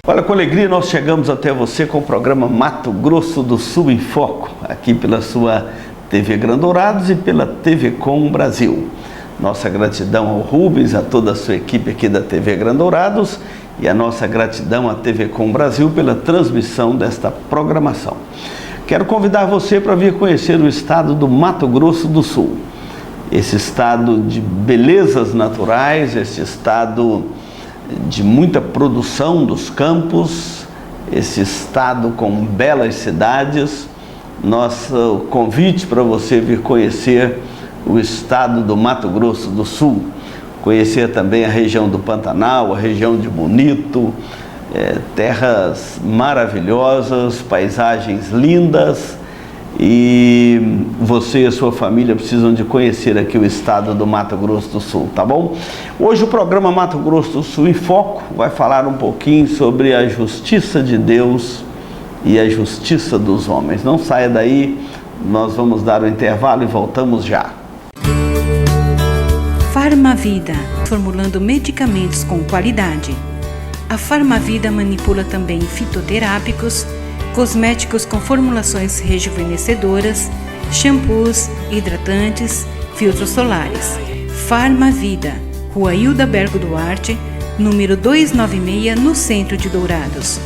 Olha, com alegria nós chegamos até você com o programa Mato Grosso do Sul em Foco, aqui pela sua TV Grandourados e pela TV Com Brasil. Nossa gratidão ao Rubens, a toda a sua equipe aqui da TV Grandourados e a nossa gratidão à TV Com Brasil pela transmissão desta programação. Quero convidar você para vir conhecer o estado do Mato Grosso do Sul. Esse estado de belezas naturais, esse estado de muita produção dos campos, esse estado com belas cidades. Nosso convite para você vir conhecer o estado do Mato Grosso do Sul, conhecer também a região do Pantanal, a região de Bonito, terras maravilhosas, paisagens lindas, e você e a sua família precisam de conhecer aqui o estado do Mato Grosso do Sul, tá bom? Hoje o programa Mato Grosso do Sul em Foco vai falar um pouquinho sobre a justiça de Deus e a justiça dos homens. Não saia daí, nós vamos dar o intervalo e voltamos já. Farmavida, formulando medicamentos com qualidade. A Farmavida manipula também fitoterápicos, cosméticos com formulações rejuvenescedoras, shampoos, hidratantes, filtros solares. Farmavida, Rua Hilda Bergo Duarte, número 296, no centro de Dourados.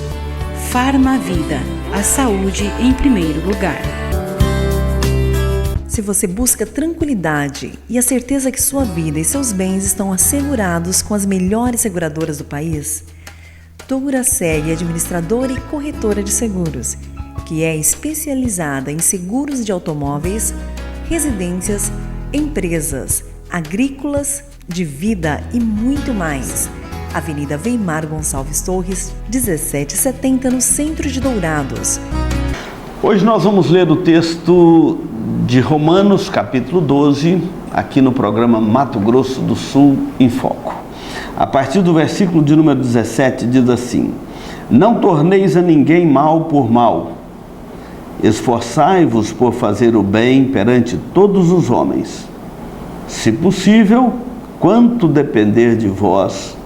Farmavida, a saúde em primeiro lugar. Se você busca tranquilidade e a certeza que sua vida e seus bens estão assegurados com as melhores seguradoras do país, Douraceg, administradora e corretora de seguros, que é especializada em seguros de automóveis, residências, empresas, agrícolas, de vida e muito mais. Avenida Weimar Gonçalves Torres, 1770, no centro de Dourados. Hoje nós vamos ler o texto de Romanos, capítulo 12, aqui no programa Mato Grosso do Sul em Foco. A partir do versículo de número 17 diz assim: Não torneis a ninguém mal por mal, esforçai-vos por fazer o bem perante todos os homens. Se possível, quanto depender de vós,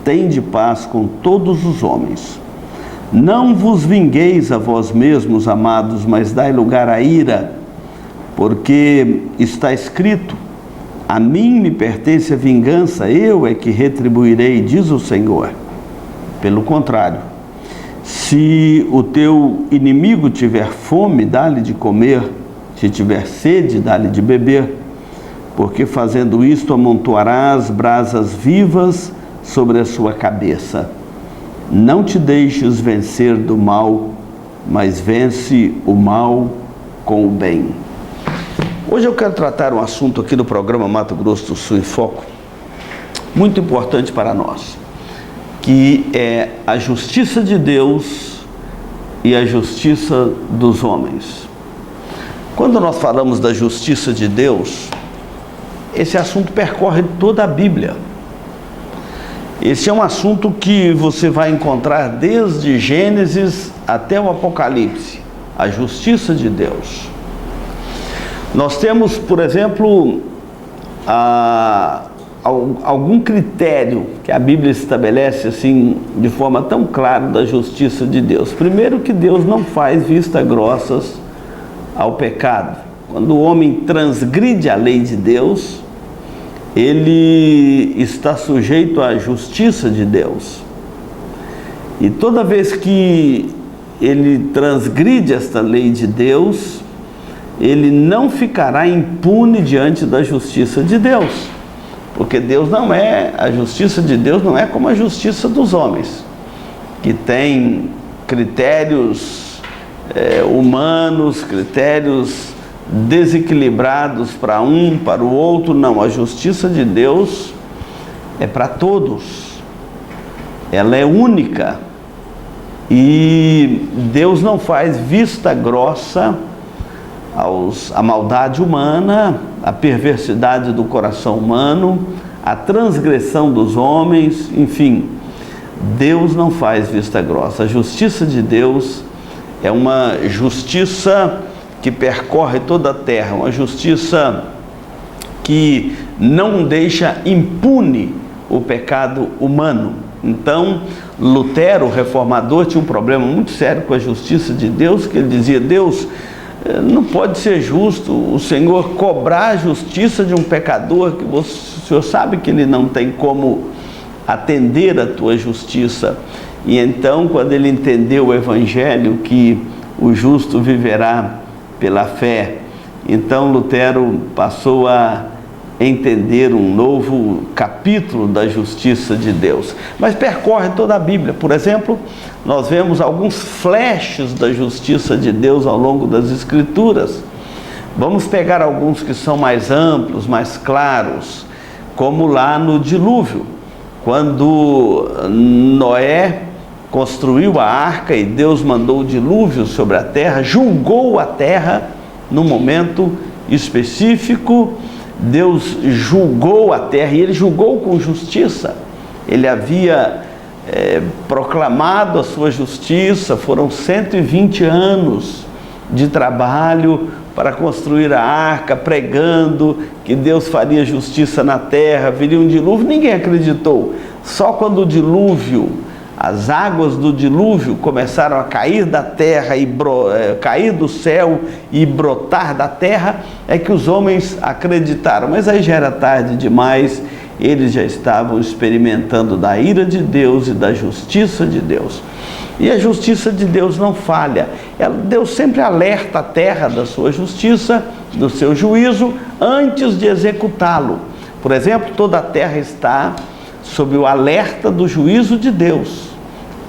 tende paz com todos os homens. Não vos vingueis a vós mesmos, amados, mas dai lugar à ira, porque está escrito: a mim me pertence a vingança, eu é que retribuirei, diz o Senhor. Pelo contrário, se o teu inimigo tiver fome, dá-lhe de comer, se tiver sede, dá-lhe de beber, porque fazendo isto amontoarás brasas vivas sobre a sua cabeça. Não te deixes vencer do mal, mas vence o mal com o bem. Hoje eu quero tratar um assunto aqui no programa Mato Grosso do Sul em Foco, muito importante para nós, que é a justiça de Deus e a justiça dos homens. Quando nós falamos da justiça de Deus, esse assunto percorre toda a Bíblia. Esse é um assunto que você vai encontrar desde Gênesis até o Apocalipse, a justiça de Deus. Nós temos, por exemplo, algum critério que a Bíblia estabelece assim de forma tão clara da justiça de Deus. Primeiro, que Deus não faz vistas grossas ao pecado. Quando o homem transgride a lei de Deus, ele está sujeito à justiça de Deus. E toda vez que ele transgride esta lei de Deus, ele não ficará impune diante da justiça de Deus, porque a justiça de Deus não é como a justiça dos homens, que tem critérios humanos, critérios desequilibrados para um, para o outro. Não, a justiça de Deus é para todos, ela é única, e Deus não faz vista grossa a maldade humana, a perversidade do coração humano, a transgressão dos homens, enfim, Deus não faz vista grossa. A justiça de Deus é uma justiça que percorre toda a terra, uma justiça que não deixa impune o pecado humano. Então, Lutero, o reformador, tinha um problema muito sério com a justiça de Deus, que ele dizia: Deus não pode ser justo o Senhor cobrar a justiça de um pecador, que o Senhor sabe que ele não tem como atender a tua justiça. E então, quando ele entendeu o Evangelho, que o justo viverá pela fé, então Lutero passou a entender um novo capítulo da justiça de Deus. Mas percorre toda a Bíblia. Por exemplo, nós vemos alguns flashes da justiça de Deus ao longo das Escrituras. Vamos pegar alguns que são mais amplos, mais claros, como lá no dilúvio, quando Noé construiu a arca e Deus mandou o dilúvio sobre a terra, julgou a terra num momento específico. Deus julgou a terra, e ele julgou com justiça. Ele havia proclamado a sua justiça. Foram 120 anos de trabalho para construir a arca, pregando que Deus faria justiça na terra, viria um dilúvio. Ninguém acreditou. Só quando o dilúvio, as águas do dilúvio começaram a cair da terra, cair do céu e brotar da terra, é que os homens acreditaram. Mas aí já era tarde demais, eles já estavam experimentando da ira de Deus e da justiça de Deus. E a justiça de Deus não falha. Deus sempre alerta a terra da sua justiça, do seu juízo, antes de executá-lo. Por exemplo, toda a terra está sob o alerta do juízo de Deus.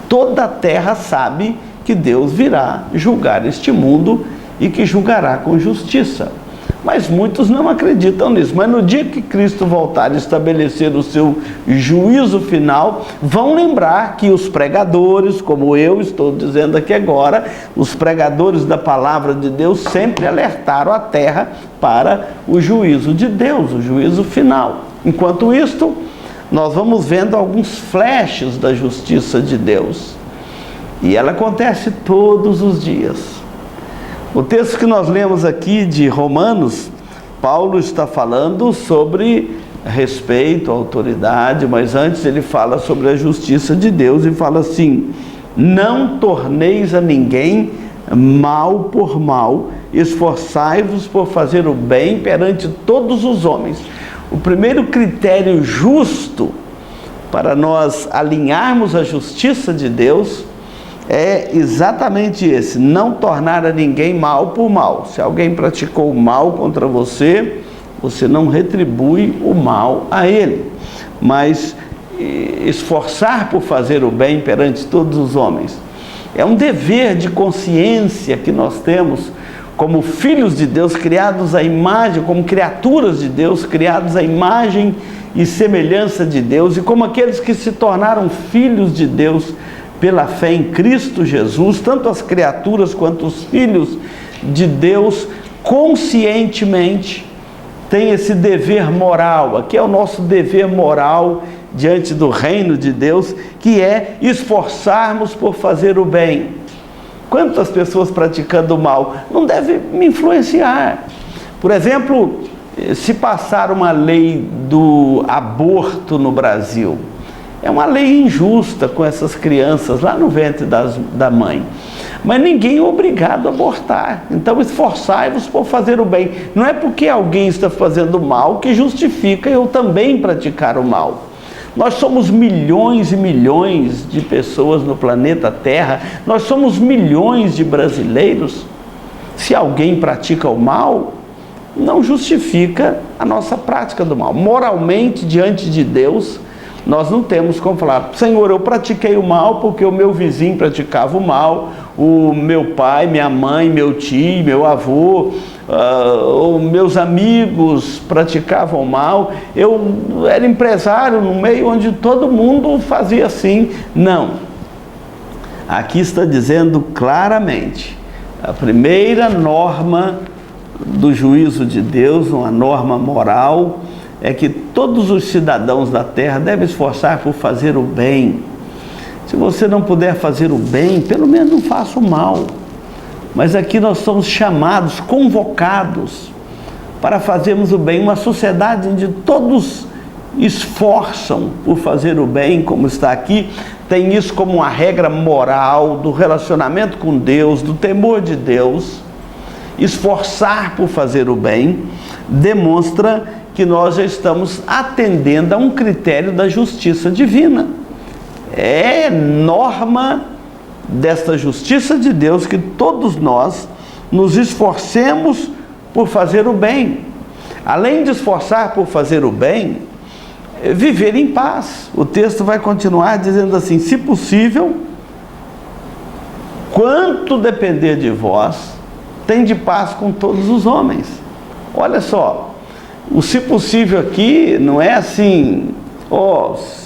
Toda a terra sabe que Deus virá julgar este mundo e que julgará com justiça. Mas muitos não acreditam nisso. Mas no dia que Cristo voltar a estabelecer o seu juízo final, vão lembrar que os pregadores, como eu estou dizendo aqui agora, os pregadores da palavra de Deus sempre alertaram a terra para o juízo de Deus, o juízo final. Enquanto isto, nós vamos vendo alguns flashes da justiça de Deus. E ela acontece todos os dias. O texto que nós lemos aqui de Romanos, Paulo está falando sobre respeito à autoridade, mas antes ele fala sobre a justiça de Deus e fala assim: não torneis a ninguém mal por mal, esforçai-vos por fazer o bem perante todos os homens. O primeiro critério justo para nós alinharmos a justiça de Deus é exatamente esse: não tornar a ninguém mal por mal. Se alguém praticou mal contra você, você não retribui o mal a ele, mas esforçar por fazer o bem perante todos os homens. É um dever de consciência que nós temos como filhos de Deus, criados à imagem, como criaturas de Deus, criados à imagem e semelhança de Deus, e como aqueles que se tornaram filhos de Deus pela fé em Cristo Jesus. Tanto as criaturas quanto os filhos de Deus conscientemente têm esse dever moral. Aqui é o nosso dever moral diante do reino de Deus, que é esforçarmos por fazer o bem. Quantas pessoas praticando o mal não deve me influenciar? Por exemplo, se passar uma lei do aborto no Brasil, é uma lei injusta com essas crianças lá no ventre da mãe. Mas ninguém é obrigado a abortar. Então esforçai-vos por fazer o bem. Não é porque alguém está fazendo mal que justifica eu também praticar o mal. Nós somos milhões e milhões de pessoas no planeta Terra. Nós somos milhões de brasileiros. Se alguém pratica o mal, não justifica a nossa prática do mal. Moralmente, diante de Deus, nós não temos como falar: Senhor, eu pratiquei o mal porque o meu vizinho praticava o mal, o meu pai, minha mãe, meu tio, meu avô, meus amigos praticavam o mal, eu era empresário no meio onde todo mundo fazia assim. Não. Aqui está dizendo claramente: a primeira norma do juízo de Deus, uma norma moral, é que todos os cidadãos da terra devem esforçar por fazer o bem. Se você não puder fazer o bem, pelo menos não faça o mal. Mas aqui nós somos chamados, convocados para fazermos o bem. Uma sociedade onde todos esforçam por fazer o bem, como está aqui, tem isso como uma regra moral do relacionamento com Deus, do temor de Deus. Esforçar por fazer o bem demonstra que nós já estamos atendendo a um critério da justiça divina. É norma desta justiça de Deus que todos nós nos esforcemos por fazer o bem. Além de esforçar por fazer o bem, viver em paz. O texto vai continuar dizendo assim: se possível, quanto depender de vós, tende paz com todos os homens. Olha só, o se possível aqui não é assim,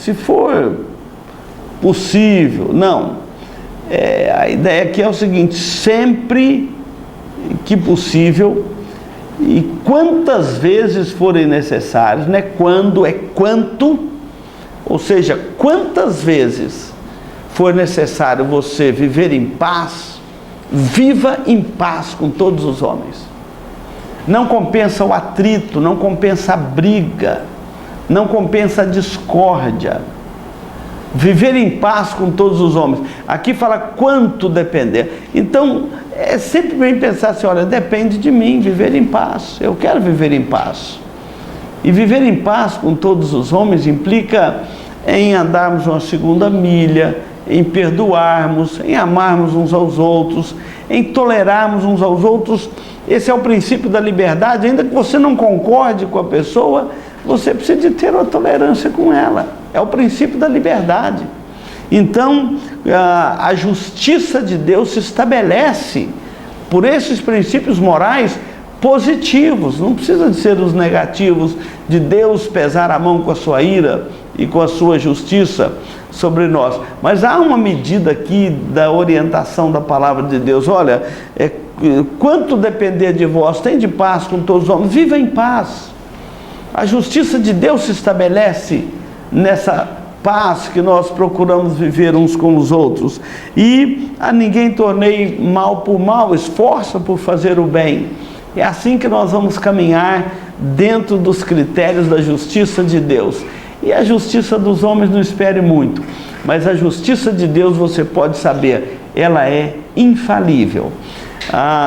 se for possível, não. A ideia aqui é o seguinte: sempre que possível e quantas vezes forem necessários, não é quando, é quanto, ou seja, quantas vezes for necessário você viver em paz, viva em paz com todos os homens. Não compensa o atrito, não compensa a briga, não compensa a discórdia. Viver em paz com todos os homens. Aqui fala quanto depender. Então, é sempre bem pensar assim: olha, depende de mim viver em paz. Eu quero viver em paz. E viver em paz com todos os homens implica em andarmos uma segunda milha, em perdoarmos, em amarmos uns aos outros, em tolerarmos uns aos outros. Esse é o princípio da liberdade. Ainda que você não concorde com a pessoa, você precisa de ter uma tolerância com ela. É o princípio da liberdade. Então, a justiça de Deus se estabelece por esses princípios morais positivos. Não precisa de ser os negativos, de Deus pesar a mão com a sua ira e com a sua justiça sobre nós. Mas há uma medida aqui da orientação da palavra de Deus. Olha, quanto depender de vós, tende paz com todos os homens, viva em paz. A justiça de Deus se estabelece nessa paz que nós procuramos viver uns com os outros. E a ninguém tornei mal por mal, esforça por fazer o bem. É assim que nós vamos caminhar dentro dos critérios da justiça de Deus. E a justiça dos homens não espere muito, mas a justiça de Deus, você pode saber, ela é infalível.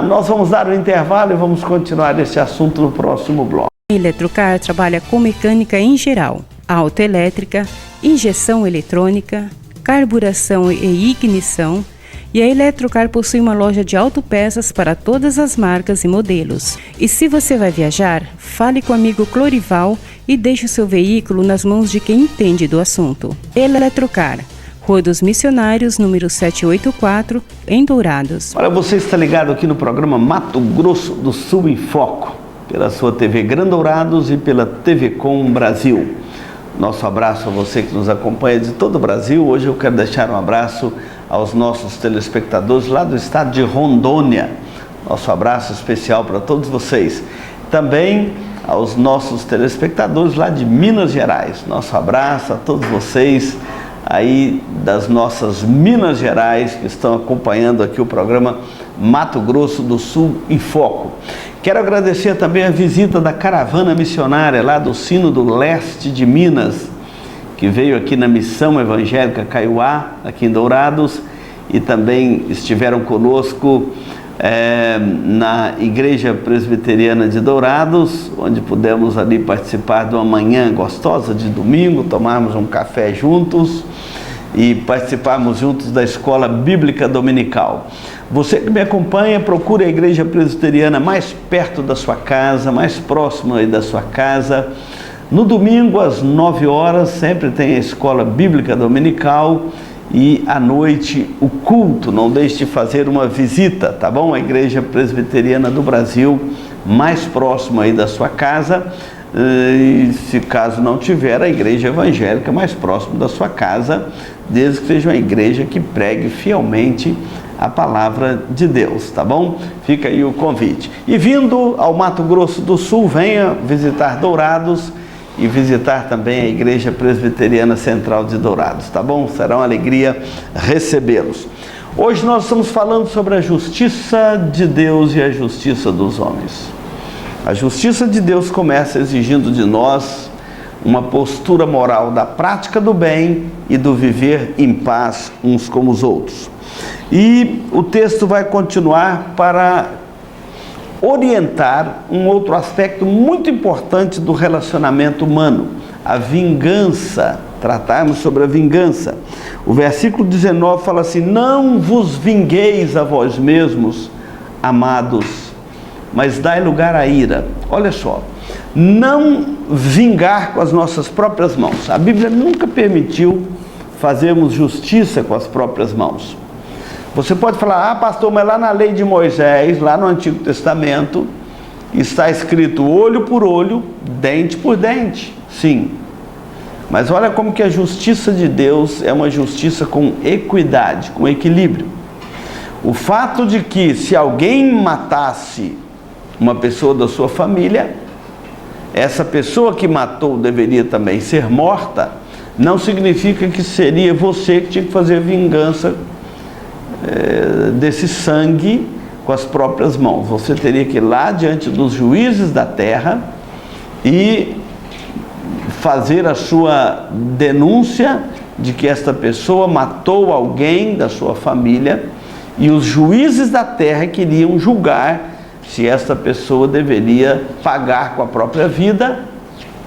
Nós vamos dar um intervalo e vamos continuar esse assunto no próximo bloco. A Eletrocar trabalha com mecânica em geral, autoelétrica, injeção eletrônica, carburação e ignição, e a Eletrocar possui uma loja de autopeças para todas as marcas e modelos. E se você vai viajar, fale com o amigo Clorival e deixe o seu veículo nas mãos de quem entende do assunto. Eletrocar, Rua dos Missionários, número 784, em Dourados. Olha, você está ligado aqui no programa Mato Grosso do Sul em Foco, pela sua TV Gran Dourados e pela TV Com Brasil. Nosso abraço a você que nos acompanha de todo o Brasil. Hoje eu quero deixar um abraço aos nossos telespectadores lá do estado de Rondônia. Nosso abraço especial para todos vocês. Também aos nossos telespectadores lá de Minas Gerais. Nosso abraço a todos vocês aí das nossas Minas Gerais que estão acompanhando aqui o programa Mato Grosso do Sul em Foco. Quero agradecer também a visita da caravana missionária lá do Sino do Leste de Minas, que veio aqui na Missão Evangélica Caiuá, aqui em Dourados, e também estiveram conosco na Igreja Presbiteriana de Dourados, onde pudemos ali participar de uma manhã gostosa de domingo, tomarmos um café juntos e participarmos juntos da Escola Bíblica Dominical. Você que me acompanha, procure a Igreja Presbiteriana mais perto da sua casa, mais próximo aí da sua casa. No domingo, às 9 horas, sempre tem a Escola Bíblica Dominical e à noite o culto. Não deixe de fazer uma visita, tá bom? A Igreja Presbiteriana do Brasil, mais próximo aí da sua casa. E se caso não tiver, a Igreja Evangélica mais próximo da sua casa, desde que seja uma igreja que pregue fielmente a palavra de Deus, tá bom? Fica aí o convite. E vindo ao Mato Grosso do Sul, venha visitar Dourados e visitar também a Igreja Presbiteriana Central de Dourados, tá bom? Será uma alegria recebê-los. Hoje nós estamos falando sobre a justiça de Deus e a justiça dos homens. A justiça de Deus começa exigindo de nós uma postura moral da prática do bem e do viver em paz uns com os outros. E o texto vai continuar para orientar um outro aspecto muito importante do relacionamento humano, a vingança. Tratarmos sobre a vingança. O versículo 19 fala assim: não vos vingueis a vós mesmos, amados, mas dai lugar à ira. Olha só, não vingar com as nossas próprias mãos. A Bíblia nunca permitiu fazermos justiça com as próprias mãos. Você pode falar: ah, pastor, mas lá na lei de Moisés, lá no Antigo Testamento, está escrito olho por olho, dente por dente. Sim. Mas olha como que a justiça de Deus é uma justiça com equidade, com equilíbrio. O fato de que se alguém matasse uma pessoa da sua família, essa pessoa que matou deveria também ser morta, não significa que seria você que tinha que fazer vingança desse sangue com as próprias mãos. Você teria que ir lá diante dos juízes da terra e fazer a sua denúncia de que esta pessoa matou alguém da sua família, e os juízes da terra queriam julgar se esta pessoa deveria pagar com a própria vida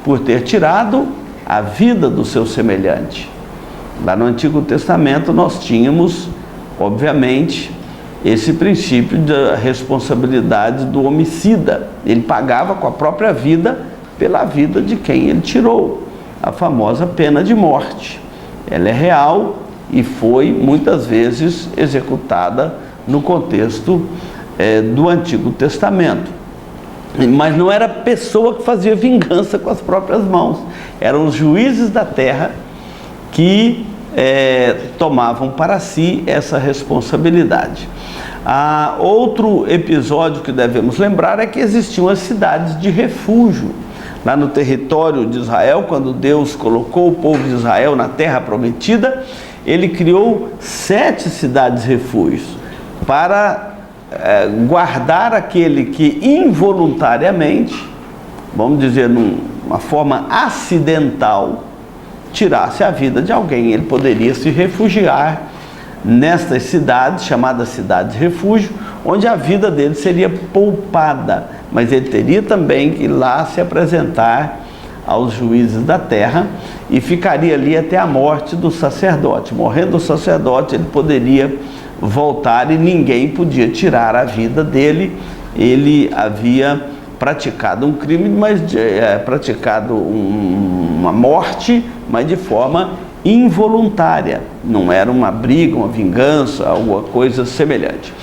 por ter tirado a vida do seu semelhante. Lá no Antigo Testamento nós tínhamos, obviamente, esse princípio da responsabilidade do homicida. Ele pagava com a própria vida pela vida de quem ele tirou, a famosa pena de morte. Ela é real e foi muitas vezes executada no contexto do Antigo Testamento. Mas não era a pessoa que fazia vingança com as próprias mãos, eram os juízes da terra que tomavam para si essa responsabilidade. Outro episódio que devemos lembrar é que existiam as cidades de refúgio. Lá no território de Israel, quando Deus colocou o povo de Israel na terra prometida, ele criou 7 cidades-refúgios para guardar aquele que involuntariamente, vamos dizer, numa forma acidental, tirasse a vida de alguém. Ele poderia se refugiar nestas cidades, chamadas cidades-refúgio, onde a vida dele seria poupada, mas ele teria também que ir lá se apresentar aos juízes da terra e ficaria ali até a morte do sacerdote. Morrendo o sacerdote, ele poderia voltar e ninguém podia tirar a vida dele. Ele havia praticado um crime, mas praticado uma morte, mas de forma involuntária. Não era uma briga, uma vingança, alguma coisa semelhante.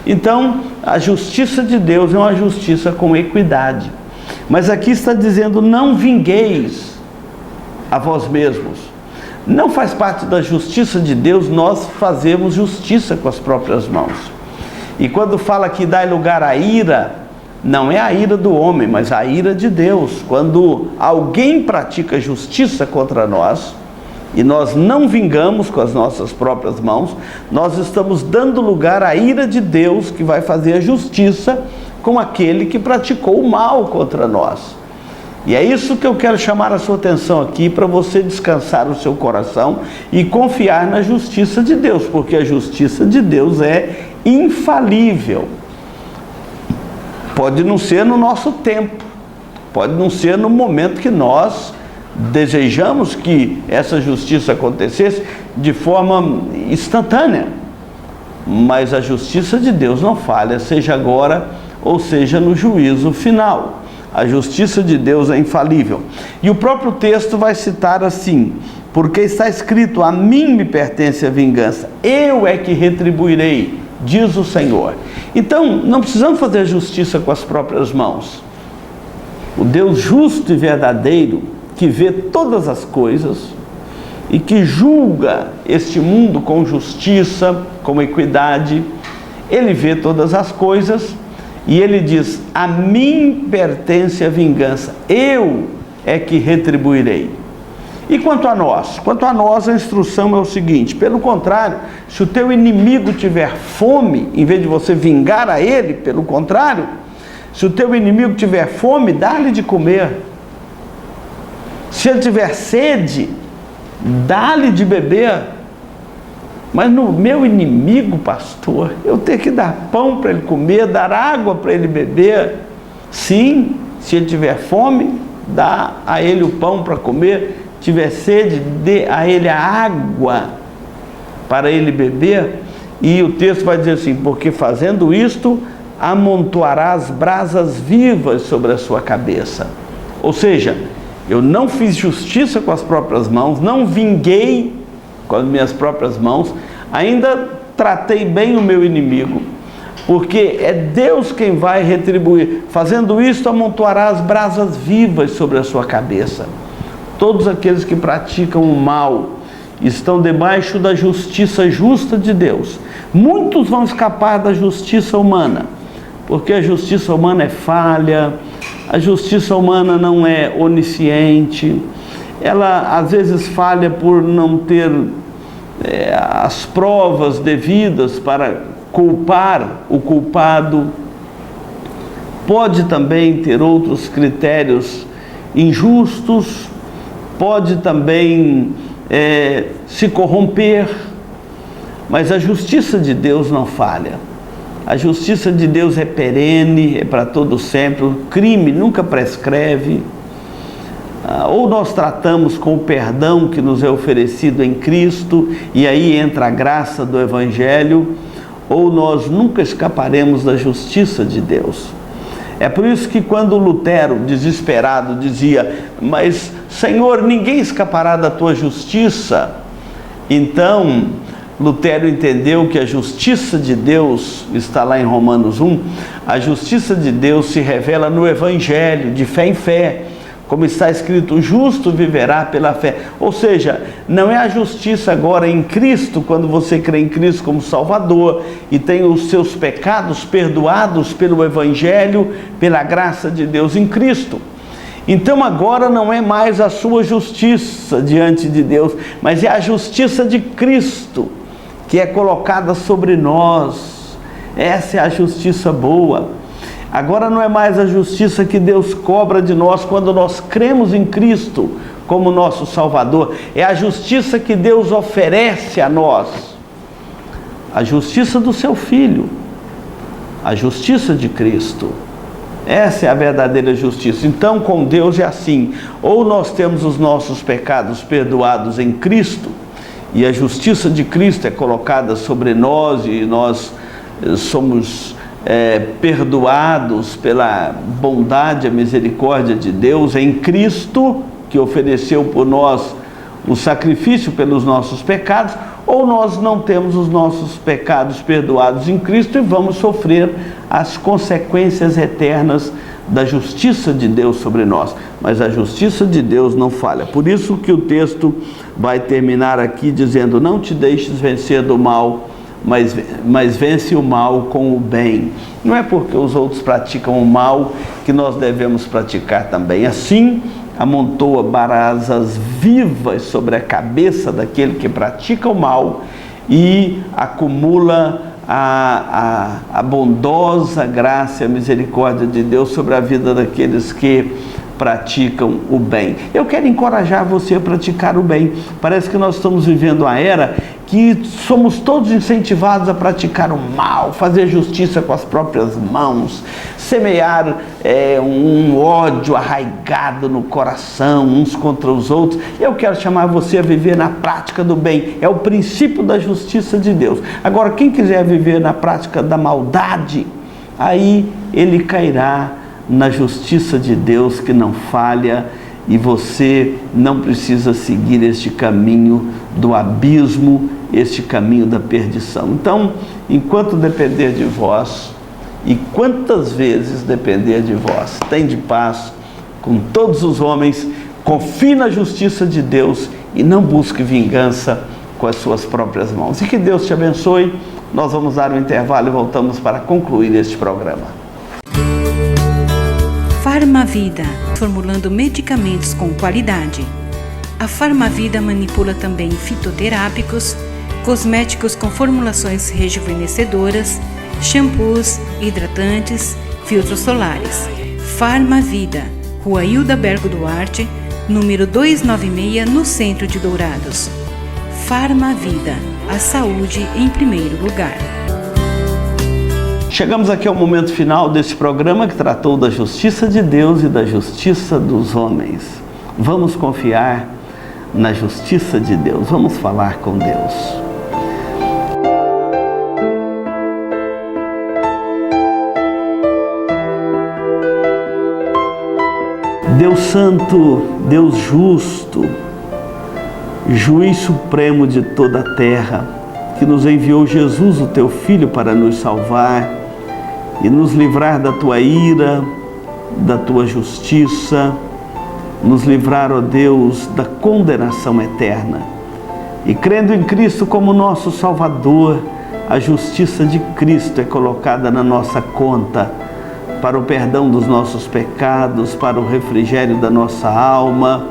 Então, a justiça de Deus é uma justiça com equidade. Mas aqui está dizendo: não vingueis a vós mesmos. Não faz parte da justiça de Deus nós fazermos justiça com as próprias mãos. E quando fala que dá lugar à ira, não é a ira do homem, mas a ira de Deus. Quando alguém pratica justiça contra nós, e nós não vingamos com as nossas próprias mãos, nós estamos dando lugar à ira de Deus, que vai fazer a justiça com aquele que praticou o mal contra nós. E é isso que eu quero chamar a sua atenção aqui, para você descansar o seu coração e confiar na justiça de Deus, porque a justiça de Deus é infalível. Pode não ser no nosso tempo, pode não ser no momento que nós desejamos que essa justiça acontecesse de forma instantânea, mas a justiça de Deus não falha, seja agora ou seja no juízo final. A justiça de Deus é infalível. E o próprio texto vai citar assim: porque está escrito, a mim me pertence a vingança, eu é que retribuirei, diz o Senhor. Então, não precisamos fazer justiça com as próprias mãos. O Deus justo e verdadeiro, que vê todas as coisas e que julga este mundo com justiça, com equidade, ele vê todas as coisas e ele diz: a mim pertence a vingança, eu é que retribuirei. E quanto a nós? Quanto a nós, a instrução é o seguinte: pelo contrário, se o teu inimigo tiver fome, em vez de você vingar a ele, pelo contrário, se o teu inimigo tiver fome, dá-lhe de comer. Se Se ele tiver sede, dá-lhe de beber. Mas no meu inimigo, pastor, eu tenho que dar pão para ele comer, dar água para ele beber. Sim, se ele tiver fome, dá a ele o pão para comer. Tiver sede, dê a ele a água para ele beber. E o texto vai dizer assim: porque fazendo isto, amontoarás brasas vivas sobre a sua cabeça. Ou seja, eu não fiz justiça com as próprias mãos, não vinguei com as minhas próprias mãos, ainda tratei bem o meu inimigo, porque é Deus quem vai retribuir. Fazendo isto, amontoarás brasas vivas sobre a sua cabeça. Todos aqueles que praticam o mal estão debaixo da justiça justa de Deus. Muitos vão escapar da justiça humana, porque a justiça humana é falha, a justiça humana não é onisciente, ela às vezes falha por não ter as provas devidas para culpar o culpado. Pode também ter outros critérios injustos, pode também se corromper, mas a justiça de Deus não falha. A justiça de Deus é perene, é para todo sempre. O crime nunca prescreve. Ou nós tratamos com o perdão que nos é oferecido em Cristo, e aí entra a graça do Evangelho, ou nós nunca escaparemos da justiça de Deus. É por isso que quando Lutero, desesperado, dizia: mas Senhor, ninguém escapará da tua justiça, então Lutero entendeu que a justiça de Deus, está lá em Romanos 1, a justiça de Deus se revela no Evangelho, de fé em fé, como está escrito: o justo viverá pela fé. Ou seja, não é a justiça agora em Cristo, quando você crê em Cristo como Salvador e tem os seus pecados perdoados pelo Evangelho, pela graça de Deus em Cristo. Então agora não é mais a sua justiça diante de Deus, mas é a justiça de Cristo que é colocada sobre nós. Essa é a justiça boa. Agora não é mais a justiça que Deus cobra de nós quando nós cremos em Cristo como nosso Salvador. É a justiça que Deus oferece a nós. A justiça do seu Filho. A justiça de Cristo. Essa é a verdadeira justiça. Então, com Deus é assim: ou nós temos os nossos pecados perdoados em Cristo, e a justiça de Cristo é colocada sobre nós, e nós somos perdoados pela bondade e a misericórdia de Deus em Cristo, que ofereceu por nós o sacrifício pelos nossos pecados. Ou nós não temos os nossos pecados perdoados em Cristo e vamos sofrer as consequências eternas da justiça de Deus sobre nós. Mas a justiça de Deus não falha. Por isso que o texto vai terminar aqui dizendo: não te deixes vencer do mal, mas vence o mal com o bem. Não é porque os outros praticam o mal que nós devemos praticar também. Assim, amontoa brasas vivas sobre a cabeça daquele que pratica o mal e acumula a bondosa graça e a misericórdia de Deus sobre a vida daqueles que praticam o bem. Eu quero encorajar você a praticar o bem. Parece que nós estamos vivendo uma era que somos todos incentivados a praticar o mal, fazer justiça com as próprias mãos, semear um ódio arraigado no coração uns contra os outros. Eu quero chamar você a viver na prática do bem. É o princípio da justiça de Deus. Agora, quem quiser viver na prática da maldade, aí ele cairá na justiça de Deus que não falha, e você não precisa seguir este caminho do abismo, este caminho da perdição. Então, enquanto depender de vós, e quantas vezes depender de vós, tende paz com todos os homens, confie na justiça de Deus e não busque vingança com as suas próprias mãos. E que Deus te abençoe. Nós vamos dar um intervalo e voltamos para concluir este programa. Farmavida, formulando medicamentos com qualidade. A Farmavida manipula também fitoterápicos, cosméticos com formulações rejuvenescedoras, shampoos, hidratantes, filtros solares. Farmavida, Rua Hilda Bergo Duarte, número 296, no centro de Dourados. Farmavida, a saúde em primeiro lugar. Chegamos aqui ao momento final deste programa que tratou da justiça de Deus e da justiça dos homens. Vamos confiar na justiça de Deus, vamos falar com Deus. Deus Santo, Deus Justo, Juiz Supremo de toda a terra, que nos enviou Jesus, o Teu Filho, para nos salvar e nos livrar da Tua ira, da Tua justiça, nos livrar, ó Deus, da condenação eterna. E crendo em Cristo como nosso Salvador, a justiça de Cristo é colocada na nossa conta, para o perdão dos nossos pecados, para o refrigério da nossa alma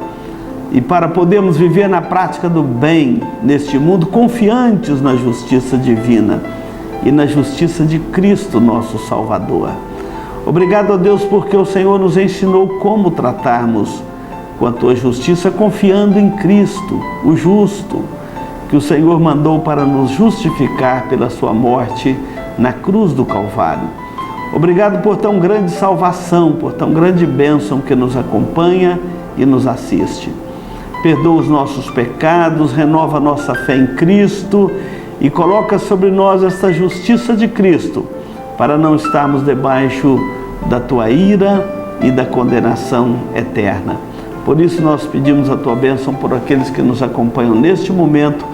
e para podermos viver na prática do bem neste mundo, confiantes na justiça divina e na justiça de Cristo, nosso Salvador. Obrigado a Deus porque o Senhor nos ensinou como tratarmos com a Tua justiça, confiando em Cristo, o justo, que o Senhor mandou para nos justificar pela Sua morte na cruz do Calvário. Obrigado por tão grande salvação, por tão grande bênção que nos acompanha e nos assiste. Perdoa os nossos pecados, renova a nossa fé em Cristo e coloca sobre nós esta justiça de Cristo, para não estarmos debaixo da Tua ira e da condenação eterna. Por isso nós pedimos a Tua bênção por aqueles que nos acompanham neste momento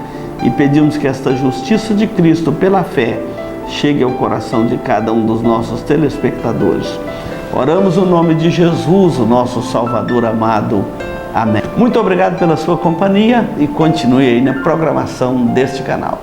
e pedimos que esta justiça de Cristo, pela fé, chegue ao coração de cada um dos nossos telespectadores. Oramos no nome de Jesus, o nosso Salvador amado. Amém. Muito obrigado pela sua companhia e continue aí na programação deste canal.